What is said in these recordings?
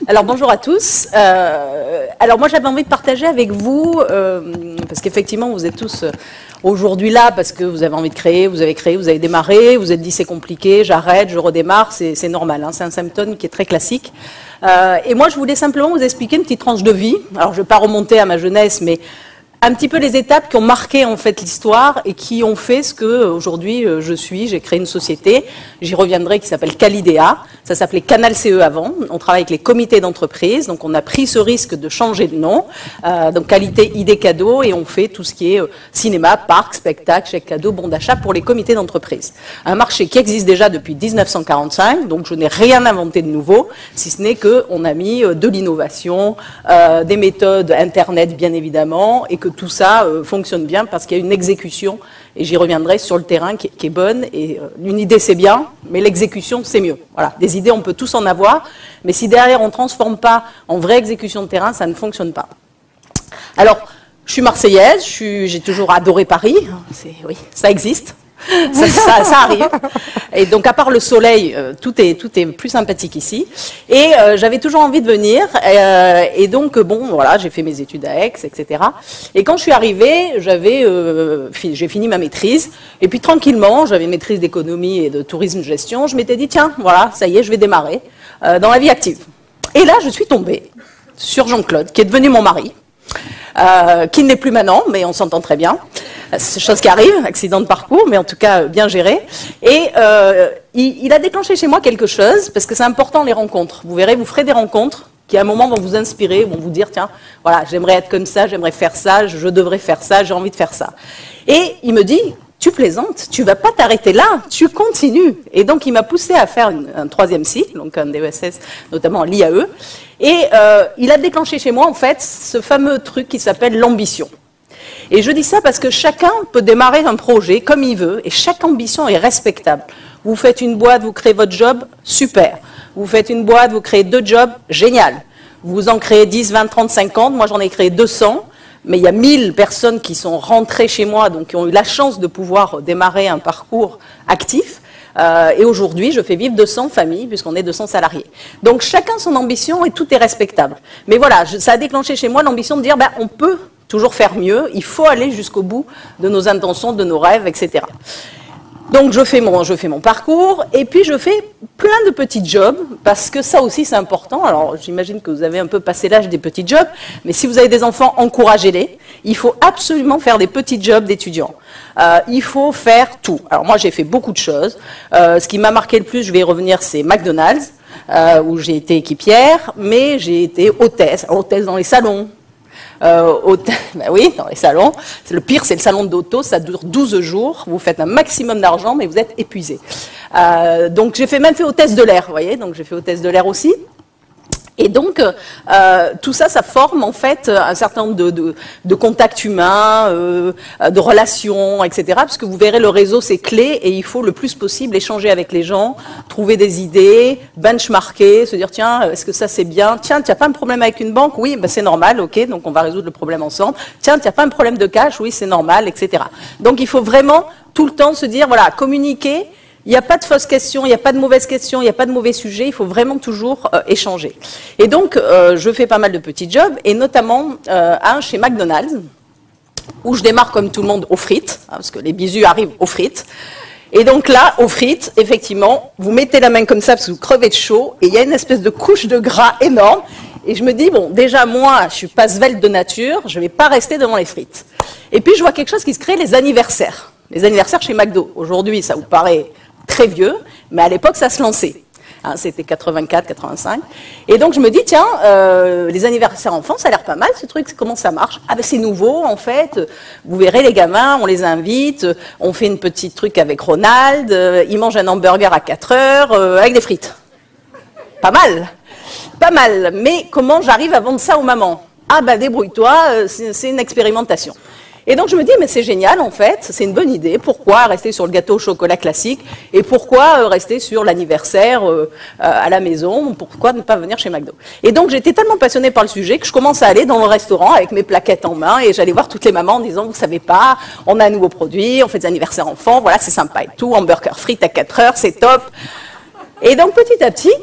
Alors bonjour à tous. Alors moi j'avais envie de partager avec vous, parce qu'effectivement vous êtes tous aujourd'hui là parce que vous avez envie de créer, vous avez démarré, vous êtes dit c'est compliqué, j'arrête, je redémarre, c'est normal, hein, c'est un symptôme qui est très classique. Et moi je voulais simplement vous expliquer une petite tranche de vie. Alors je ne vais pas remonter à ma jeunesse, mais un petit peu les étapes qui ont marqué en fait l'histoire et qui ont fait ce que aujourd'hui je suis. J'ai créé une société, j'y reviendrai, qui s'appelle Calidea. Ça s'appelait Canal CE avant. On travaille avec les comités d'entreprise, donc on a pris ce risque de changer de nom. Donc qualité, idée, cadeau, et on fait tout ce qui est cinéma, parc, spectacle, chèque cadeau, bon d'achat pour les comités d'entreprise. Un marché qui existe déjà depuis 1945, donc je n'ai rien inventé de nouveau, si ce n'est qu'on a mis de l'innovation, des méthodes Internet bien évidemment, et que tout ça fonctionne bien parce qu'il y a une exécution, et j'y reviendrai, sur le terrain qui est bonne. Et une idée c'est bien, mais l'exécution c'est mieux. Voilà, des idées on peut tous en avoir, mais si derrière on ne transforme pas en vraie exécution de terrain, ça ne fonctionne pas. Alors, je suis marseillaise, j'ai toujours adoré Paris, oui, ça existe. Ça arrive. Et donc, à part le soleil, tout est plus sympathique ici. Et j'avais toujours envie de venir. Et donc, bon, voilà, j'ai fait mes études à Aix, etc. Et quand je suis arrivée, j'ai fini ma maîtrise. Et puis, tranquillement, j'avais maîtrise d'économie et de tourisme-gestion. Je m'étais dit, tiens, voilà, ça y est, je vais démarrer dans la vie active. Et là, je suis tombée sur Jean-Claude, qui est devenu mon mari. Qui n'est plus maintenant, mais on s'entend très bien. C'est chose qui arrive, accident de parcours, mais en tout cas bien géré. Et il a déclenché chez moi quelque chose, parce que c'est important les rencontres. Vous verrez, vous ferez des rencontres qui à un moment vont vous inspirer, vont vous dire, tiens, voilà, j'aimerais être comme ça, j'aimerais faire ça, je devrais faire ça, j'ai envie de faire ça. Et il me dit, tu plaisantes, tu vas pas t'arrêter là, tu continues. Et donc il m'a poussé à faire un troisième cycle, donc un DESS, notamment l'IAE. Et il a déclenché chez moi, en fait, ce fameux truc qui s'appelle l'ambition. Et je dis ça parce que chacun peut démarrer un projet comme il veut, et chaque ambition est respectable. Vous faites une boîte, vous créez votre job, super. Vous faites une boîte, vous créez 2 jobs, génial. Vous en créez 10, 20, 30, 50, moi j'en ai créé 200, mais il y a 1000 personnes qui sont rentrées chez moi, donc qui ont eu la chance de pouvoir démarrer un parcours actif. Et aujourd'hui, je fais vivre 200 familles, puisqu'on est 200 salariés. Donc chacun son ambition et tout est respectable. Mais voilà, ça a déclenché chez moi l'ambition de dire, ben, on peut toujours faire mieux, il faut aller jusqu'au bout de nos intentions, de nos rêves, etc. Donc je fais mon parcours, et puis je fais plein de petits jobs, parce que ça aussi c'est important. Alors j'imagine que vous avez un peu passé l'âge des petits jobs, mais si vous avez des enfants, encouragez-les. Il faut absolument faire des petits jobs d'étudiants. Il faut faire tout. Alors moi j'ai fait beaucoup de choses. Ce qui m'a marqué le plus, je vais y revenir, c'est McDonald's, où j'ai été équipière, mais j'ai été hôtesse dans les salons. Ben oui, dans les salons. Le pire, c'est le salon d'auto, ça dure 12 jours. Vous faites un maximum d'argent, mais vous êtes épuisé. Donc j'ai même fait hôtesse de l'air, vous voyez. Donc j'ai fait hôtesse de l'air aussi. Et donc, tout ça, ça forme en fait un certain nombre de contacts humains, de relations, etc. Parce que vous verrez, le réseau, c'est clé, et il faut le plus possible échanger avec les gens, trouver des idées, benchmarker, se dire, tiens, est-ce que ça c'est bien? Tiens, tu n'as pas un problème avec une banque? Oui, ben, c'est normal, ok, donc on va résoudre le problème ensemble. Tiens, tu n'as pas un problème de cash? Oui, c'est normal, etc. Donc il faut vraiment tout le temps se dire, voilà, communiquer. Il n'y a pas de fausses questions, il n'y a pas de mauvaises questions, il n'y a pas de mauvais sujets, il faut vraiment toujours échanger. Et donc, je fais pas mal de petits jobs, et notamment un chez McDonald's, où je démarre comme tout le monde aux frites, hein, parce que les bisous arrivent aux frites. Et donc là, aux frites, effectivement, vous mettez la main comme ça, parce que vous crevez de chaud, et il y a une espèce de couche de gras énorme, et je me dis, bon, déjà, moi, je suis pas svelte de nature, je ne vais pas rester devant les frites. Et puis, je vois quelque chose qui se crée, les anniversaires. Les anniversaires chez McDo. Aujourd'hui, ça vous paraît très vieux, mais à l'époque, ça se lançait. Hein, c'était 84, 85. Et donc, je me dis, tiens, les anniversaires enfants, ça a l'air pas mal, ce truc, comment ça marche? Ah ben, c'est nouveau, en fait. Vous verrez, les gamins, on les invite, on fait une petite truc avec Ronald, ils mangent un hamburger à 4 heures, avec des frites. Pas mal. Pas mal. Mais comment j'arrive à vendre ça aux mamans? Ah ben, débrouille-toi, c'est une expérimentation. Et donc je me dis, mais c'est génial en fait, c'est une bonne idée, pourquoi rester sur le gâteau au chocolat classique, et pourquoi rester sur l'anniversaire à la maison, pourquoi ne pas venir chez McDo? Et donc j'étais tellement passionnée par le sujet que je commence à aller dans le restaurant avec mes plaquettes en main, et j'allais voir toutes les mamans en disant, vous savez pas, on a un nouveau produit, on fait des anniversaires enfants, voilà c'est sympa et tout, hamburger frites à 4 heures, c'est top. Et donc petit à petit,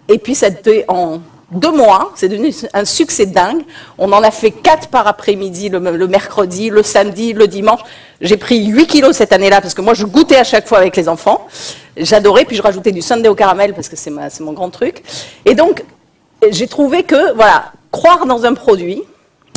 et puis c'était en 2 mois, c'est devenu un succès dingue. On en a fait 4 par après-midi, le mercredi, le samedi, le dimanche. J'ai pris 8 kilos cette année-là, parce que moi, je goûtais à chaque fois avec les enfants. J'adorais, puis je rajoutais du sundae au caramel, parce que c'est mon grand truc. Et donc, j'ai trouvé que, voilà, croire dans un produit,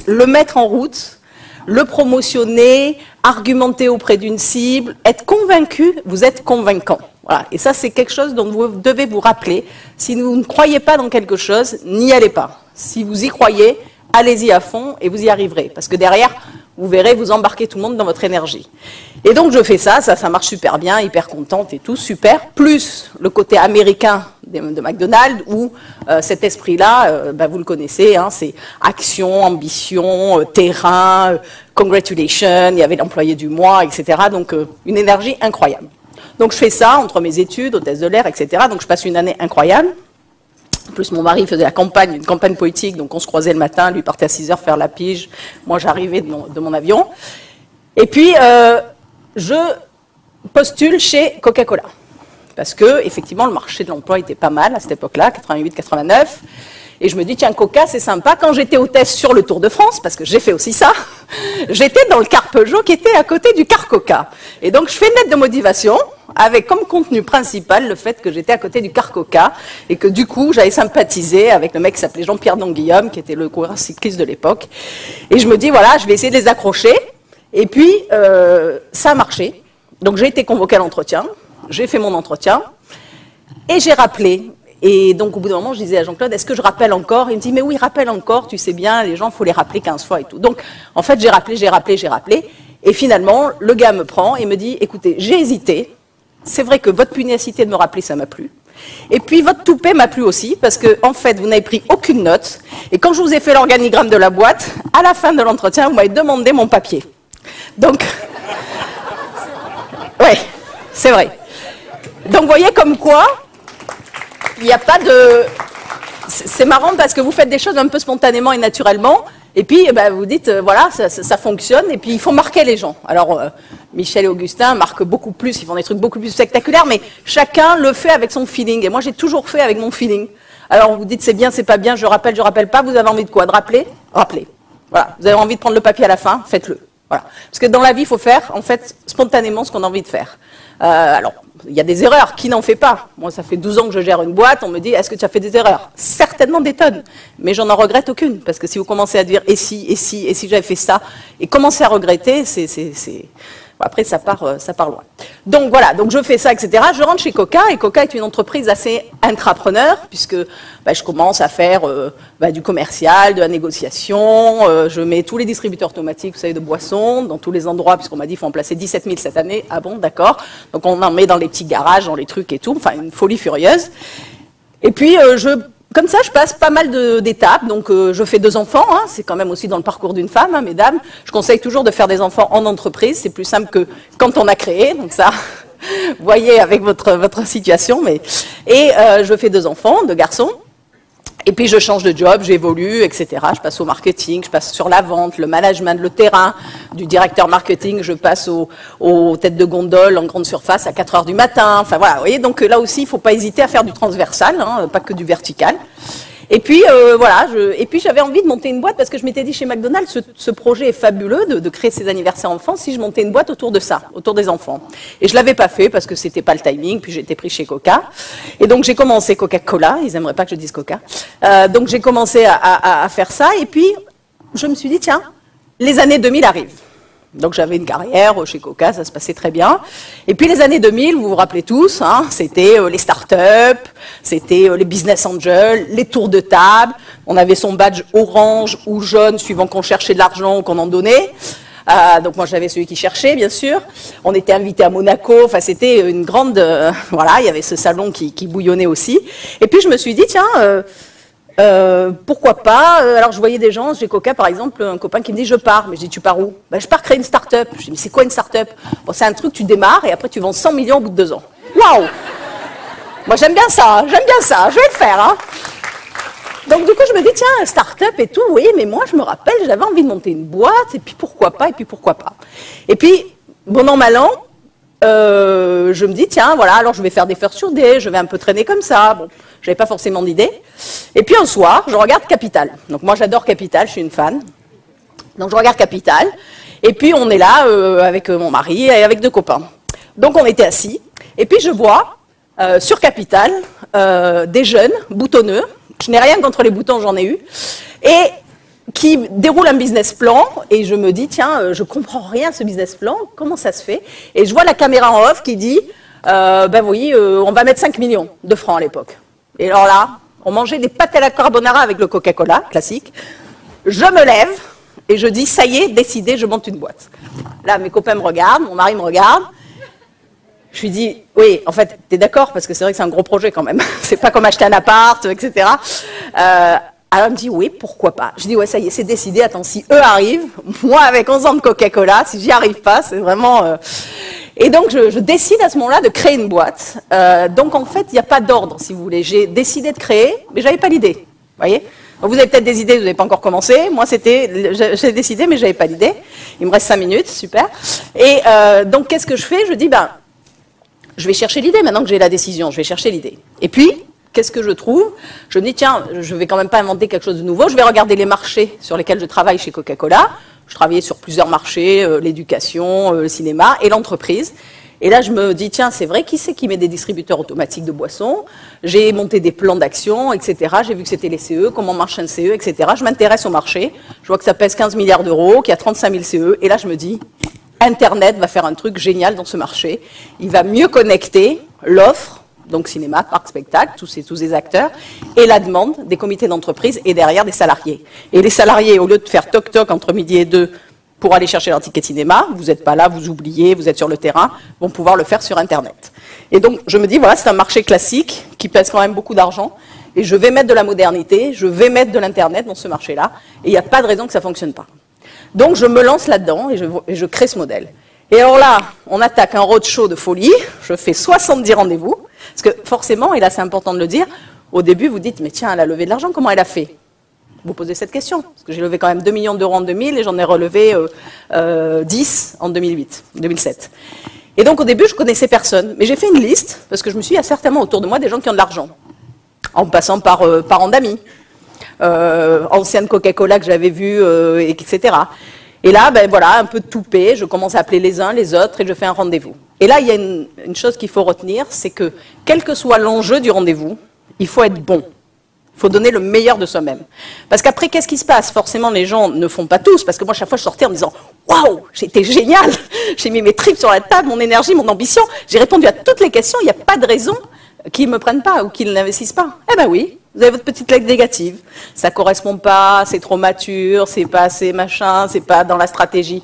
le mettre en route, le promotionner, argumenter auprès d'une cible, être convaincu, vous êtes convaincant. Voilà. Et ça, c'est quelque chose dont vous devez vous rappeler. Si vous ne croyez pas dans quelque chose, n'y allez pas. Si vous y croyez, allez-y à fond et vous y arriverez. Parce que derrière, vous verrez, vous embarquez tout le monde dans votre énergie. Et donc, je fais ça marche super bien, hyper contente et tout, super. Plus le côté américain de McDonald's, où cet esprit-là, vous le connaissez, hein, c'est action, ambition, terrain, congratulations, il y avait l'employé du mois, etc. Donc, une énergie incroyable. Donc je fais ça entre mes études, hôtesse de l'air, etc. Donc je passe une année incroyable. En plus, mon mari faisait une campagne politique, donc on se croisait le matin, lui partait à 6 heures faire la pige, moi j'arrivais de mon avion. Et puis, je postule chez Coca-Cola. Parce que, effectivement, le marché de l'emploi était pas mal à cette époque-là, 88-89. Et je me dis, tiens, Coca, c'est sympa. Quand j'étais hôtesse sur le Tour de France, parce que j'ai fait aussi ça, j'étais dans le car Peugeot qui était à côté du car Coca. Et donc, je fais une lettre de motivation avec comme contenu principal le fait que j'étais à côté du car Coca et que du coup, j'avais sympathisé avec le mec qui s'appelait Jean-Pierre Donguillaume, qui était le coureur cycliste de l'époque. Et je me dis, voilà, je vais essayer de les accrocher. Et puis, ça a marché. Donc, j'ai été convoquée à l'entretien. J'ai fait mon entretien. Et j'ai rappelé. Et donc, au bout d'un moment, je disais à Jean-Claude, est-ce que je rappelle encore? Il me dit, mais oui, rappelle encore, tu sais bien, les gens, il faut les rappeler 15 fois et tout. Donc, en fait, j'ai rappelé. Et finalement, le gars me prend et me dit, écoutez, j'ai hésité. C'est vrai que votre pugnacité de me rappeler, ça m'a plu. Et puis, votre toupet m'a plu aussi, parce que, en fait, vous n'avez pris aucune note. Et quand je vous ai fait l'organigramme de la boîte, à la fin de l'entretien, vous m'avez demandé mon papier. Donc, ouais, c'est vrai. Donc, vous voyez comme quoi, il n'y a pas de... C'est marrant parce que vous faites des choses un peu spontanément et naturellement, et puis vous dites, voilà, ça fonctionne, et puis il faut marquer les gens. Alors, Michel et Augustin marquent beaucoup plus, ils font des trucs beaucoup plus spectaculaires, mais chacun le fait avec son feeling, et moi j'ai toujours fait avec mon feeling. Alors vous dites, c'est bien, c'est pas bien, je rappelle pas, vous avez envie de quoi? De rappeler? Rappelez. Voilà, vous avez envie de prendre le papier à la fin, faites-le. Voilà. Parce que dans la vie, il faut faire, en fait, spontanément ce qu'on a envie de faire. Alors, il y a des erreurs, qui n'en fait pas? Moi, ça fait 12 ans que je gère une boîte, on me dit, est-ce que tu as fait des erreurs? Certainement des tonnes, mais j'en regrette aucune, parce que si vous commencez à dire, et si j'avais fait ça, et commencer à regretter, après, ça part loin. Donc voilà, donc je fais ça, etc. Je rentre chez Coca, et Coca est une entreprise assez intrapreneur, puisque je commence à faire du commercial, de la négociation, je mets tous les distributeurs automatiques, vous savez, de boissons, dans tous les endroits, puisqu'on m'a dit qu'il faut en placer 17 000 cette année. Ah bon, d'accord. Donc on en met dans les petits garages, dans les trucs et tout, enfin une folie furieuse. Et puis comme ça, je passe pas mal d'étapes. Donc, je fais 2 enfants. Hein, c'est quand même aussi dans le parcours d'une femme, hein, mesdames. Je conseille toujours de faire des enfants en entreprise. C'est plus simple que quand on a créé. Donc ça, voyez avec votre situation. Et je fais 2 enfants, 2 garçons. Et puis, je change de job, j'évolue, etc. Je passe au marketing, je passe sur la vente, le management, le terrain. Du directeur marketing, je passe aux têtes de gondole en grande surface à 4 heures du matin. Enfin, voilà, vous voyez, donc là aussi, il ne faut pas hésiter à faire du transversal, hein, pas que du vertical. Et puis, j'avais envie de monter une boîte parce que je m'étais dit chez McDonald's, ce projet est fabuleux de créer ces anniversaires enfants si je montais une boîte autour de ça, autour des enfants. Et je l'avais pas fait parce que c'était pas le timing, puis j'étais pris chez Coca. Et donc, j'ai commencé Coca-Cola, ils aimeraient pas que je dise Coca. Donc, j'ai commencé à faire ça et puis, je me suis dit, tiens, les années 2000 arrivent. Donc j'avais une carrière chez Coca, ça se passait très bien. Et puis les années 2000, vous vous rappelez tous, hein, c'était les startups, c'était les business angels, les tours de table. On avait son badge orange ou jaune suivant qu'on cherchait de l'argent ou qu'on en donnait. Donc moi j'avais celui qui cherchait, bien sûr. On était invité à Monaco, enfin c'était une grande... voilà, il y avait ce salon qui bouillonnait aussi. Et puis je me suis dit, tiens... pourquoi pas? Alors je voyais des gens, chez Coca par exemple, un copain qui me dit je pars, mais je dis tu pars où? Je pars créer une start-up. Je dis mais c'est quoi une start-up? Bon, c'est un truc, tu démarres et après tu vends 100 millions au bout de 2 ans. Waouh! Moi j'aime bien ça, je vais le faire. Hein. Donc du coup je me dis tiens, start-up et tout, oui, mais moi je me rappelle, j'avais envie de monter une boîte et puis pourquoi pas, Et puis, bon an, mal an, je me dis tiens, voilà, alors je vais faire des first sur day, je vais un peu traîner comme ça. Bon, j'avais pas forcément d'idée. Et puis un soir, je regarde Capital. Donc moi j'adore Capital, je suis une fan. Donc je regarde Capital, et puis on est là avec mon mari et avec 2 copains. Donc on était assis, et puis je vois sur Capital des jeunes boutonneux, je n'ai rien contre les boutons, j'en ai eu, et qui déroulent un business plan, et je me dis, tiens, je comprends rien à ce business plan, comment ça se fait? Et je vois la caméra en off qui dit, ben oui, on va mettre 5 millions de francs à l'époque. Et alors là, on mangeait des pâtes à la carbonara avec le Coca-Cola, classique. Je me lève, et je dis, ça y est, décidé, je monte une boîte. Là, mes copains me regardent, mon mari me regarde. Je lui dis, oui, en fait, t'es d'accord, parce que c'est vrai que c'est un gros projet quand même. C'est pas comme acheter un appart, etc. Alors elle me dit, oui, pourquoi pas. Je dis, ouais, ça y est, c'est décidé. Attends, si eux arrivent, moi, avec 11 ans de Coca-Cola, si j'y arrive pas, c'est vraiment... Et donc, je décide à ce moment-là de créer une boîte. Donc, en fait, il n'y a pas d'ordre, si vous voulez. J'ai décidé de créer, mais j'avais pas l'idée. Vous voyez ? Donc, vous avez peut-être des idées, vous n'avez pas encore commencé. Moi, j'ai décidé, mais je n'avais pas d'idée. Il me reste 5 minutes, super. Et donc, qu'est-ce que je fais? Je dis, ben, je vais chercher l'idée. Maintenant que j'ai la décision, je vais chercher l'idée. Et puis, qu'est-ce que je trouve? Je me dis, tiens, je ne vais quand même pas inventer quelque chose de nouveau. Je vais regarder les marchés sur lesquels je travaille chez Coca-Cola. Je travaillais sur plusieurs marchés, l'éducation, le cinéma et l'entreprise. Et là, je me dis, tiens, c'est vrai, qui c'est qui met des distributeurs automatiques de boissons? J'ai monté des plans d'action, etc. J'ai vu que c'était les CE, comment marche un CE, etc. Je m'intéresse au marché. Je vois que ça pèse 15 milliards d'euros, qu'il y a 35 000 CE. Et là, je me dis, Internet va faire un truc génial dans ce marché. Il va mieux connecter l'offre, donc cinéma, parc, spectacle, tous ces acteurs, et la demande des comités d'entreprise et derrière des salariés. Et les salariés, au lieu de faire toc-toc entre midi et 2, pour aller chercher leur ticket cinéma, vous n'êtes pas là, vous oubliez, vous êtes sur le terrain, vont pouvoir le faire sur Internet. Et donc, je me dis, voilà, c'est un marché classique qui pèse quand même beaucoup d'argent, et je vais mettre de la modernité, je vais mettre de l'Internet dans ce marché-là, et il n'y a pas de raison que ça ne fonctionne pas. Donc, je me lance là-dedans, et je crée ce modèle. Et alors là, on attaque un roadshow de folie, je fais 70 rendez-vous, parce que forcément, et là c'est important de le dire, au début vous dites, mais tiens, elle a levé de l'argent, comment elle a fait? Vous posez cette question, parce que j'ai levé quand même 2 millions d'euros en 2000 et j'en ai relevé 10 en 2007. Et donc au début, je connaissais personne, mais j'ai fait une liste, parce que je me suis dit, il y a certainement autour de moi des gens qui ont de l'argent, en passant par parents d'amis, anciennes Coca-Cola que j'avais vues, etc. Et là, ben voilà, un peu de toupet, je commence à appeler les uns, les autres, et je fais un rendez-vous. Et là, il y a une chose qu'il faut retenir, c'est que, quel que soit l'enjeu du rendez-vous, il faut être bon. Il faut donner le meilleur de soi-même. Parce qu'après, qu'est-ce qui se passe? Forcément, les gens ne font pas tous, parce que moi, chaque fois, je sortais en me disant « Waouh, j'étais génial, j'ai mis mes tripes sur la table, mon énergie, mon ambition, j'ai répondu à toutes les questions, il n'y a pas de raison qu'ils ne me prennent pas ou qu'ils n'investissent pas. » Eh ben oui, vous avez votre petite lettre négative. Ça ne correspond pas, c'est trop mature, c'est pas assez machin, c'est pas dans la stratégie.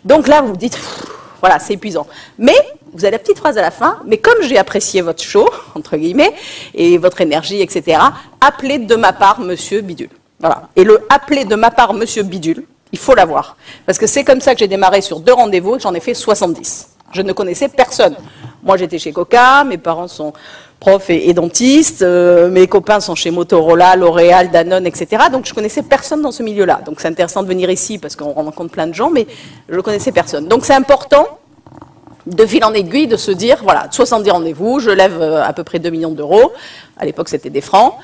Donc là, vous vous dites « Voilà, c'est épuisant. » Mais vous avez la petite phrase à la fin, mais comme j'ai apprécié votre show, entre guillemets, et votre énergie, etc., appelez de ma part Monsieur Bidule. Voilà. Et le appelez de ma part Monsieur Bidule, il faut l'avoir. Parce que c'est comme ça que j'ai démarré sur 2 rendez-vous et que j'en ai fait 70. Je ne connaissais personne. Moi, j'étais chez Coca, mes parents sont profs et dentistes, mes copains sont chez Motorola, L'Oréal, Danone, etc. Donc, je connaissais personne dans ce milieu-là. Donc, c'est intéressant de venir ici parce qu'on rencontre plein de gens, mais je ne connaissais personne. Donc, c'est important de fil en aiguille, de se dire, voilà, 70 rendez-vous, je lève à peu près 2 millions d'euros, à l'époque c'était des francs,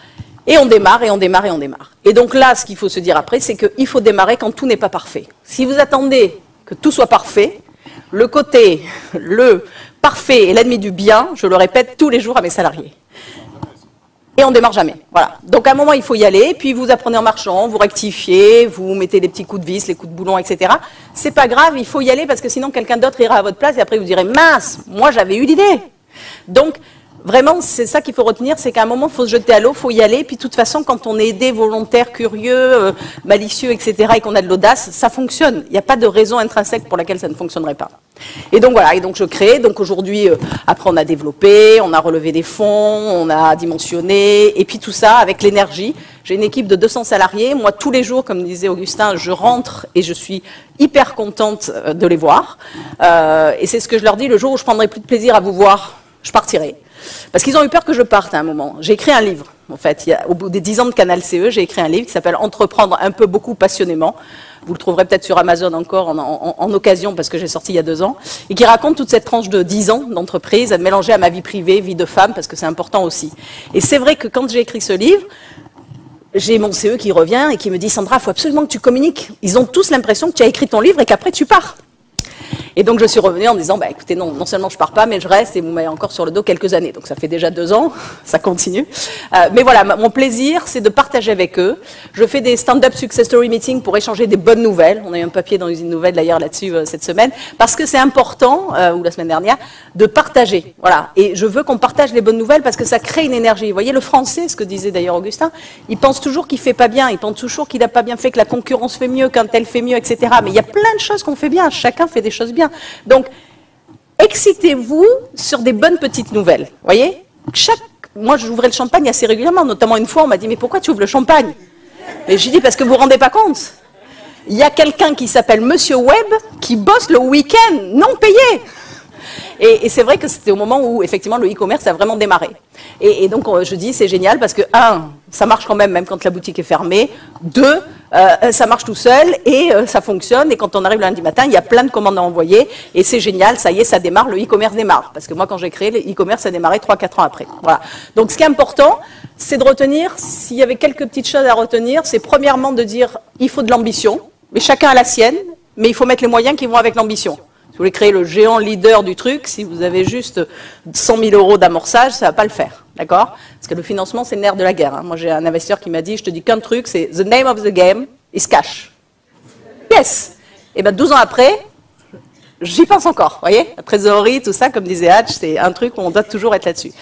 et on démarre, et on démarre, et on démarre. Et donc là, ce qu'il faut se dire après, c'est qu'il faut démarrer quand tout n'est pas parfait. Si vous attendez que tout soit parfait, le parfait est l'ennemi du bien, je le répète tous les jours à mes salariés. Et on ne démarre jamais. Voilà. Donc à un moment, il faut y aller, puis vous apprenez en marchant, vous rectifiez, vous mettez les petits coups de vis, les coups de boulon, etc. C'est pas grave, il faut y aller parce que sinon quelqu'un d'autre ira à votre place et après vous direz mince, moi j'avais eu l'idée. Donc vraiment, c'est ça qu'il faut retenir, c'est qu'à un moment, il faut se jeter à l'eau, il faut y aller. Puis de toute façon, quand on est aidé, volontaire, curieux, malicieux, etc., et qu'on a de l'audace, ça fonctionne. Il n'y a pas de raison intrinsèque pour laquelle ça ne fonctionnerait pas. Et donc voilà, et donc je crée. Donc aujourd'hui, après on a développé, on a relevé des fonds, on a dimensionné, et puis tout ça avec l'énergie. J'ai une équipe de 200 salariés. Moi, tous les jours, comme disait Augustin, je rentre et je suis hyper contente de les voir. Et c'est ce que je leur dis, le jour où je prendrai plus de plaisir à vous voir, je partirai. Parce qu'ils ont eu peur que je parte à un moment. J'ai écrit un livre, en fait. Au bout des 10 ans de Canal CE, j'ai écrit un livre qui s'appelle « Entreprendre un peu, beaucoup, passionnément ». vous le trouverez peut-être sur Amazon encore en occasion, parce que j'ai sorti il y a 2 ans, et qui raconte toute cette tranche de 10 ans d'entreprise, à mélanger à ma vie privée, vie de femme, parce que c'est important aussi. Et c'est vrai que quand j'ai écrit ce livre, j'ai mon CE qui revient et qui me dit « Sandra, il faut absolument que tu communiques. Ils ont tous l'impression que tu as écrit ton livre et qu'après tu pars. » Et donc je suis revenue en disant, bah écoutez, non seulement je pars pas, mais je reste et vous m'avez encore sur le dos quelques années. Donc ça fait déjà 2 ans, ça continue. Mais voilà, mon plaisir, c'est de partager avec eux. Je fais des stand-up success story meetings pour échanger des bonnes nouvelles. On a eu un papier dans l'usine nouvelle d'ailleurs là-dessus cette semaine, parce que c'est important, ou la semaine dernière, de partager. Voilà. Et je veux qu'on partage les bonnes nouvelles parce que ça crée une énergie. Vous voyez, le français, ce que disait d'ailleurs Augustin, il pense toujours qu'il fait pas bien, il pense toujours qu'il n'a pas bien fait, que la concurrence fait mieux, qu'un tel fait mieux, etc. Mais il y a plein de choses qu'on fait bien, chacun fait des choses bien. Donc, excitez-vous sur des bonnes petites nouvelles. Voyez, moi, j'ouvrais le champagne assez régulièrement. Notamment une fois, on m'a dit, mais pourquoi tu ouvres le champagne? Et j'ai dit, parce que vous ne vous rendez pas compte. Il y a quelqu'un qui s'appelle Monsieur Webb qui bosse le week-end non payé. Et c'est vrai que c'était au moment où, effectivement, le e-commerce a vraiment démarré. Et donc, je dis, c'est génial parce que, 1, ça marche quand même quand la boutique est fermée. 2, ça marche tout seul et ça fonctionne. Et quand on arrive lundi matin, il y a plein de commandes à envoyer. Et c'est génial, ça y est, ça démarre, le e-commerce démarre. Parce que moi, quand j'ai créé, le e-commerce a démarré 3-4 ans après. Voilà. Donc, ce qui est important, c'est de retenir, s'il y avait quelques petites choses à retenir, c'est premièrement de dire, il faut de l'ambition. Mais chacun a la sienne, mais il faut mettre les moyens qui vont avec l'ambition. Si vous voulez créer le géant leader du truc, si vous avez juste 100 000 € d'amorçage, ça ne va pas le faire, d'accord? Parce que le financement, c'est le nerf de la guerre. Hein. Moi, j'ai un investisseur qui m'a dit, je te dis qu'un truc, c'est « the name of the game is cash ». Yes. Et bien, 12 ans après, j'y pense encore, vous voyez? La trésorerie, tout ça, comme disait Hatch, c'est un truc où on doit toujours être là-dessus.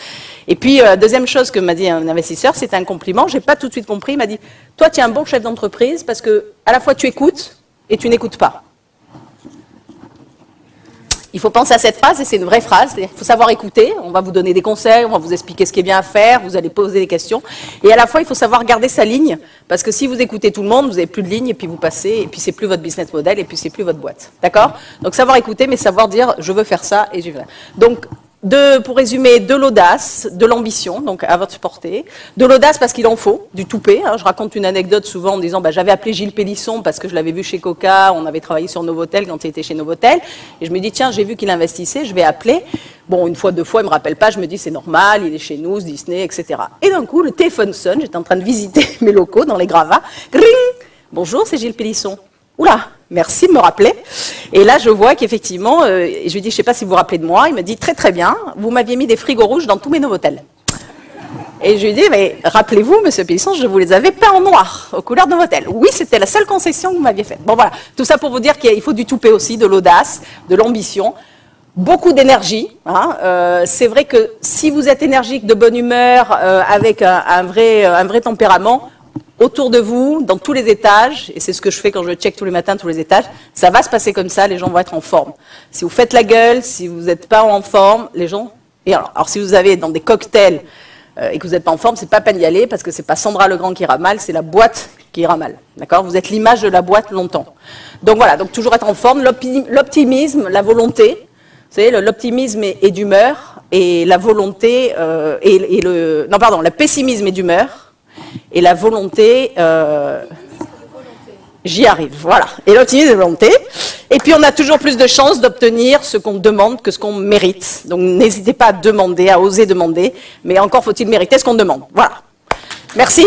Et puis, deuxième chose que m'a dit un investisseur, c'était un compliment, je n'ai pas tout de suite compris, il m'a dit « toi, tu es un bon chef d'entreprise parce que à la fois tu écoutes et tu n'écoutes pas ». Il faut penser à cette phrase, et c'est une vraie phrase, il faut savoir écouter, on va vous donner des conseils, on va vous expliquer ce qui est bien à faire, vous allez poser des questions, et à la fois il faut savoir garder sa ligne, parce que si vous écoutez tout le monde, vous n'avez plus de ligne, et puis vous passez, et puis c'est plus votre business model, et puis c'est plus votre boîte, d'accord? Donc savoir écouter, mais savoir dire, je veux faire ça, et j'y vais. Donc, pour résumer, de l'audace, de l'ambition, donc à votre portée, de l'audace parce qu'il en faut, du toupet. Hein, je raconte une anecdote souvent en disant, bah, j'avais appelé Gilles Pélisson parce que je l'avais vu chez Coca, on avait travaillé sur Novotel quand il était chez Novotel, et je me dis, tiens, j'ai vu qu'il investissait, je vais appeler. Bon, 1 fois, 2 fois, il ne me rappelle pas, je me dis, c'est normal, il est chez nous, Disney, etc. Et d'un coup, le téléphone sonne, j'étais en train de visiter mes locaux dans les Gravats, gring, bonjour, c'est Gilles Pélisson. Oula, merci de me rappeler. Et là, je vois qu'effectivement, je lui dis, je ne sais pas si vous vous rappelez de moi. Il me dit, très très bien, vous m'aviez mis des frigos rouges dans tous mes Novotel. Et je lui dis, mais rappelez-vous, monsieur Pélisson, je vous les avais peints en noir, aux couleurs de Novotel. Oui, c'était la seule concession que vous m'aviez faite. Bon voilà, tout ça pour vous dire qu'il faut du toupet aussi, de l'audace, de l'ambition, beaucoup d'énergie. Hein. C'est vrai que si vous êtes énergique, de bonne humeur, avec un vrai tempérament, autour de vous, dans tous les étages, et c'est ce que je fais quand je check tous les matins, tous les étages, ça va se passer comme ça, les gens vont être en forme. Si vous faites la gueule, si vous n'êtes pas en forme, les gens... Et alors si vous avez dans des cocktails et que vous n'êtes pas en forme, c'est pas peine d'y aller, parce que c'est pas Sandra Legrand qui ira mal, c'est la boîte qui ira mal. D'accord? Vous êtes l'image de la boîte longtemps. Donc voilà, donc toujours être en forme, l'optimisme, la volonté. Vous savez, l'optimisme est d'humeur, et la volonté, le pessimisme est d'humeur, et la volonté, j'y arrive, voilà. Et l'optimisme et la volonté. Et puis on a toujours plus de chances d'obtenir ce qu'on demande que ce qu'on mérite. Donc n'hésitez pas à demander, à oser demander, mais encore faut-il mériter ce qu'on demande. Voilà. Merci.